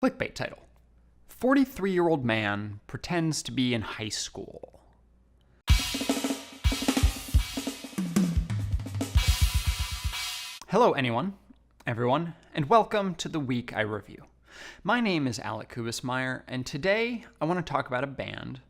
Clickbait title: 43-year-old man pretends to be in high school. Hello everyone, and welcome to the Week I Review. My name is kubas-meyer, and today I want to talk about a band,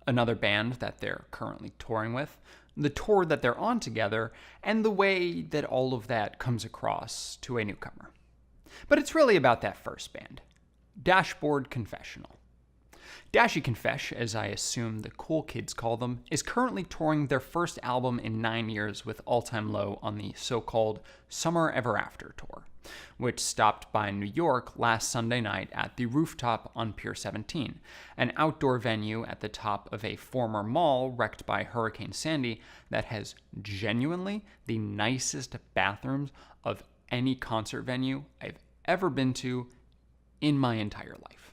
another band that they're currently touring with, the tour that they're on together, and the way that all of that comes across to a newcomer. But it's really about that first band, Dashboard Confessional. Dashy Confesh, as I assume the cool kids call them, is currently touring their first album in 9 years with All Time Low on the so-called Summer Ever After tour, which stopped by New York last Sunday night at the Rooftop on Pier 17, an outdoor venue at the top of a former mall wrecked by Hurricane Sandy that has genuinely the nicest bathrooms of any concert venue I've ever been to in my entire life.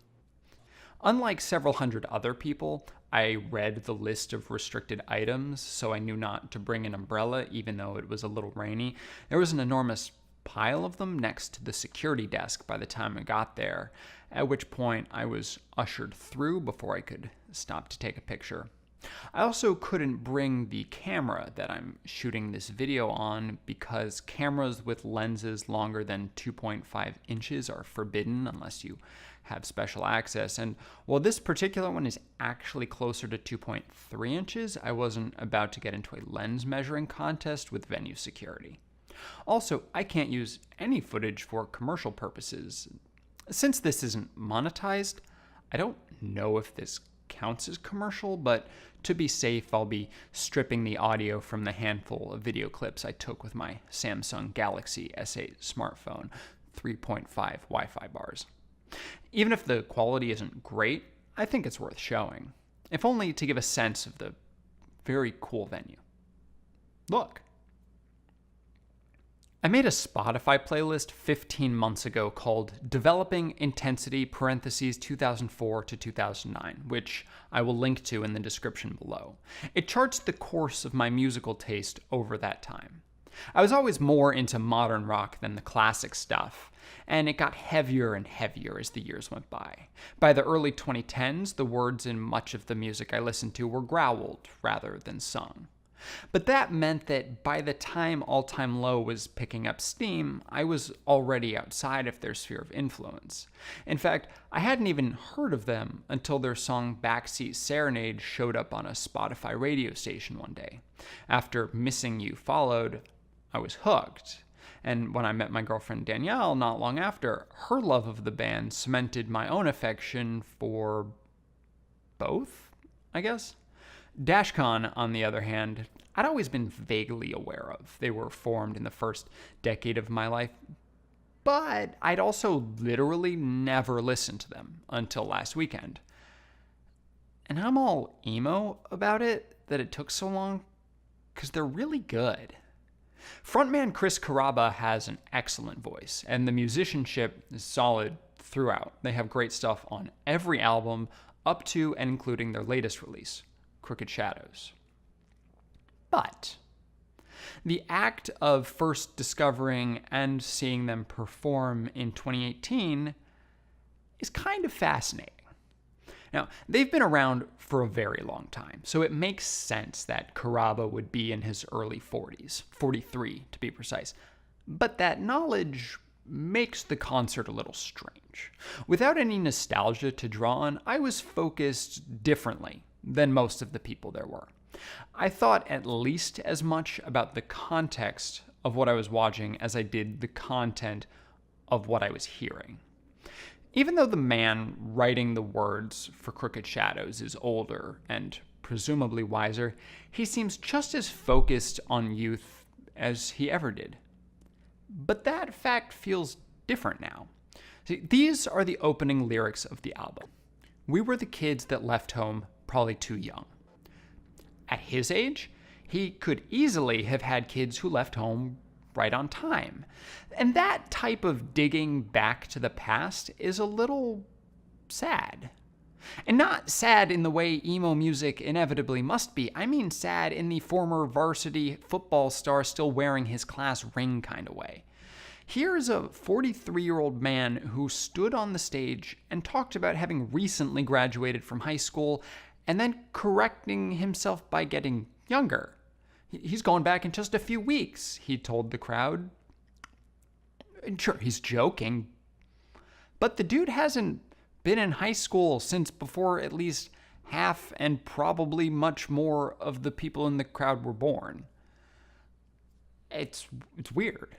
Unlike several hundred other people, I read the list of restricted items, so I knew not to bring an umbrella even though it was a little rainy. There was an enormous pile of them next to the security desk by the time I got there, at which point I was ushered through before I could stop to take a picture. I also couldn't bring the camera that I'm shooting this video on because cameras with lenses longer than 2.5 inches are forbidden unless you have special access. And while this particular one is actually closer to 2.3 inches, I wasn't about to get into a lens measuring contest with venue security. Also, I can't use any footage for commercial purposes. Since this isn't monetized, I don't know if this counts as commercial, but to be safe, I'll be stripping the audio from the handful of video clips I took with my Samsung Galaxy S8 smartphone, 3.5 Wi-Fi bars. Even if the quality isn't great, I think it's worth showing, if only to give a sense of the very cool venue. Look. I made a Spotify playlist 15 months ago called Developing Intensity (2004 to 2009), which I will link to in the description below. It charts the course of my musical taste over that time. I was always more into modern rock than the classic stuff, and it got heavier and heavier as the years went by. By the early 2010s, the words in much of the music I listened to were growled rather than sung. But that meant that by the time All Time Low was picking up steam, I was already outside of their sphere of influence. In fact, I hadn't even heard of them until their song Backseat Serenade showed up on a Spotify radio station one day. After Missing You followed, I was hooked. And when I met my girlfriend Danielle not long after, her love of the band cemented my own affection for both, I guess. Dashcon, on the other hand, I'd always been vaguely aware of. They were formed in the first decade of my life, but I'd also literally never listened to them until last weekend. And I'm all emo about it that it took so long, because they're really good. Frontman Chris Carrabba has an excellent voice, and the musicianship is solid throughout. They have great stuff on every album, up to and including their latest release, Crooked Shadows. But the act of first discovering and seeing them perform in 2018 is kind of fascinating. Now, they've been around for a very long time, so it makes sense that Carrabba would be in his early 40s, 43 to be precise. But that knowledge makes the concert a little strange. Without any nostalgia to draw on, I was focused differently than most of the people there were. I thought at least as much about the context of what I was watching as I did the content of what I was hearing. Even though the man writing the words for Crooked Shadows is older and presumably wiser, he seems just as focused on youth as he ever did. But that fact feels different now. See, these are the opening lyrics of the album. We were the kids that left home probably too young. At his age, he could easily have had kids who left home right on time. And that type of digging back to the past is a little sad. And not sad in the way emo music inevitably must be. I mean sad in the former varsity football star still wearing his class ring kind of way. Here's a 43-year-old man who stood on the stage and talked about having recently graduated from high school and then correcting himself by getting younger. He's going back in just a few weeks, he told the crowd. And sure, he's joking, but the dude hasn't been in high school since before at least half and probably much more of the people in the crowd were born. It's weird.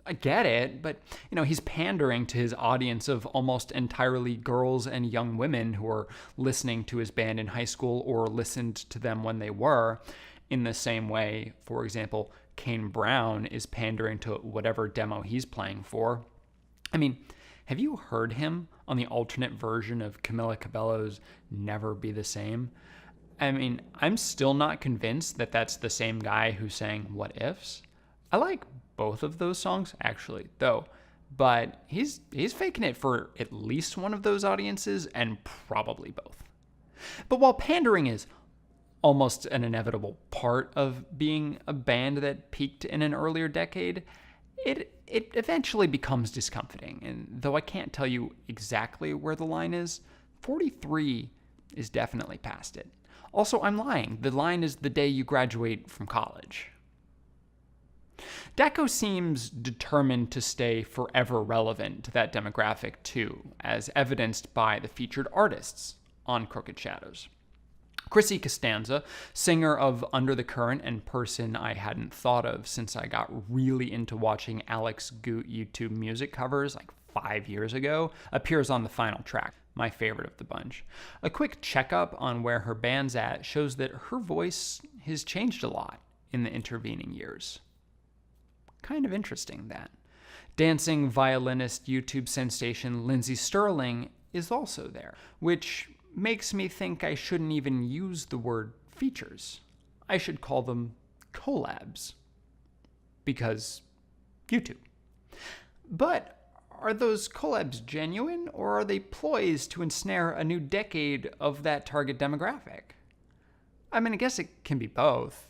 I get it, but he's pandering to his audience of almost entirely girls and young women who are listening to his band in high school or listened to them when they were, in the same way, for example, Kane Brown is pandering to whatever demo he's playing for. I mean, have you heard him on the alternate version of Camila Cabello's Never Be the Same? I mean, I'm still not convinced that that's the same guy who sang What Ifs. I like both of those songs, actually, though, but he's faking it for at least one of those audiences and probably both. But while pandering is almost an inevitable part of being a band that peaked in an earlier decade, it eventually becomes discomforting. And though I can't tell you exactly where the line is, 43 is definitely past it. Also, I'm lying. The line is the day you graduate from college. Deco seems determined to stay forever relevant to that demographic too, as evidenced by the featured artists on Crooked Shadows. Chrissy Costanza, singer of Under the Current and person I hadn't thought of since I got really into watching Alex Goot YouTube music covers like 5 years ago, appears on the final track, my favorite of the bunch. A quick checkup on where her band's at shows that her voice has changed a lot in the intervening years. Kind of interesting, that. Dancing violinist YouTube sensation Lindsey Sterling is also there, which makes me think I shouldn't even use the word features. I should call them collabs. Because YouTube. But are those collabs genuine, or are they ploys to ensnare a new decade of that target demographic? I mean, I guess it can be both.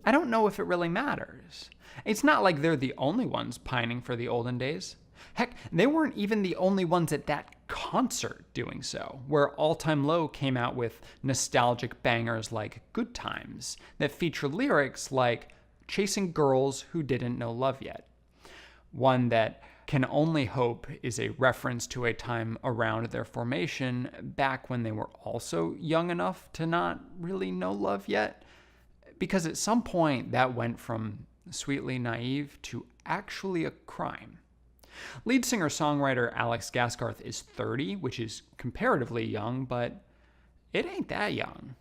I don't know if it really matters. It's not like they're the only ones pining for the olden days. Heck, they weren't even the only ones at that concert doing so, where All Time Low came out with nostalgic bangers like Good Times that feature lyrics like chasing girls who didn't know love yet. One that Can Only Hope is a reference to a time around their formation back when they were also young enough to not really know love yet, because at some point that went from sweetly naive to actually a crime. Lead singer-songwriter Alex Gaskarth is 30, which is comparatively young, but it ain't that young.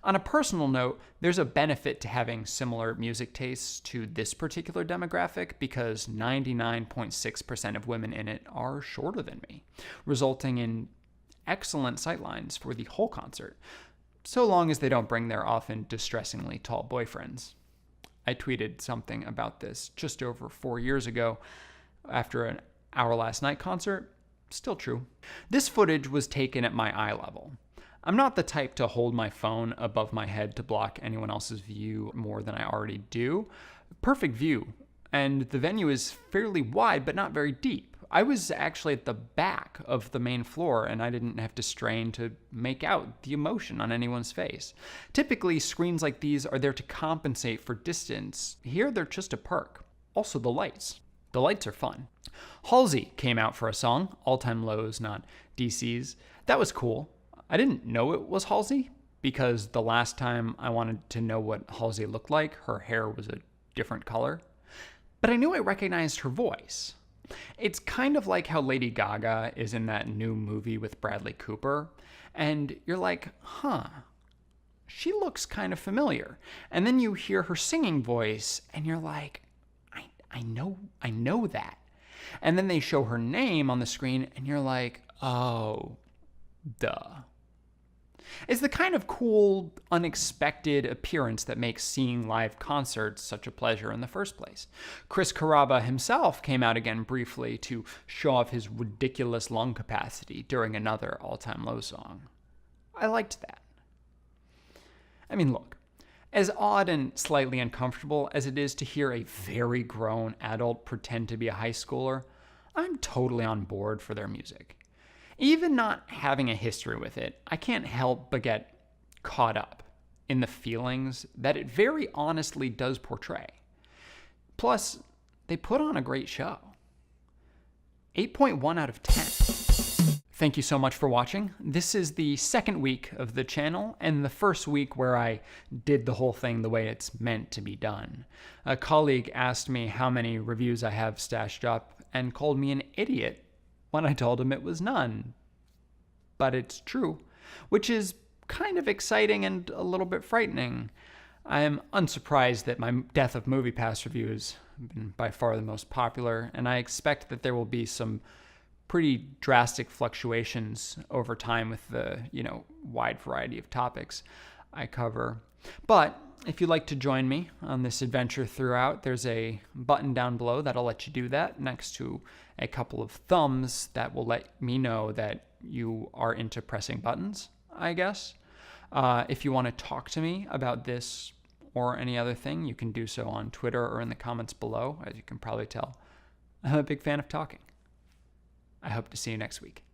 On a personal note, there's a benefit to having similar music tastes to this particular demographic because 99.6% of women in it are shorter than me, resulting in excellent sightlines for the whole concert, so long as they don't bring their often distressingly tall boyfriends. I tweeted something about this just over 4 years ago after an Our Last Night concert. Still true. This footage was taken at my eye level. I'm not the type to hold my phone above my head to block anyone else's view more than I already do. Perfect view, and the venue is fairly wide but not very deep. I was actually at the back of the main floor, and I didn't have to strain to make out the emotion on anyone's face. Typically, screens like these are there to compensate for distance. Here, they're just a perk. Also, the lights. The lights are fun. Halsey came out for a song, All Time Low's, not DC's. That was cool. I didn't know it was Halsey, because the last time I wanted to know what Halsey looked like, her hair was a different color. But I knew I recognized her voice. It's kind of like how Lady Gaga is in that new movie with Bradley Cooper, and you're like, she looks kind of familiar. And then you hear her singing voice, and you're like, I know that. And then they show her name on the screen, and you're like, oh, duh. It's the kind of cool, unexpected appearance that makes seeing live concerts such a pleasure in the first place. Chris Carrabba himself came out again briefly to show off his ridiculous lung capacity during another All Time Low song. I liked that. I mean, look, As odd and slightly uncomfortable as it is to hear a very grown adult pretend to be a high schooler, I'm totally on board for their music. Even not having a history with it, I can't help but get caught up in the feelings that it very honestly does portray. Plus, they put on a great show. 8.1 out of 10. Thank you so much for watching. This is the second week of the channel and the first week where I did the whole thing the way it's meant to be done. A colleague asked me how many reviews I have stashed up and called me an idiot when I told him it was none. But it's true, which is kind of exciting and a little bit frightening. I am unsurprised that my Death of Movie Pass reviews have been by far the most popular, and I expect that there will be some pretty drastic fluctuations over time with the, wide variety of topics I cover. But if you'd like to join me on this adventure throughout, there's a button down below that'll let you do that, next to a couple of thumbs that will let me know that you are into pressing buttons, I guess. If you want to talk to me about this or any other thing, you can do so on Twitter or in the comments below. As you can probably tell, I'm a big fan of talking. I hope to see you next week.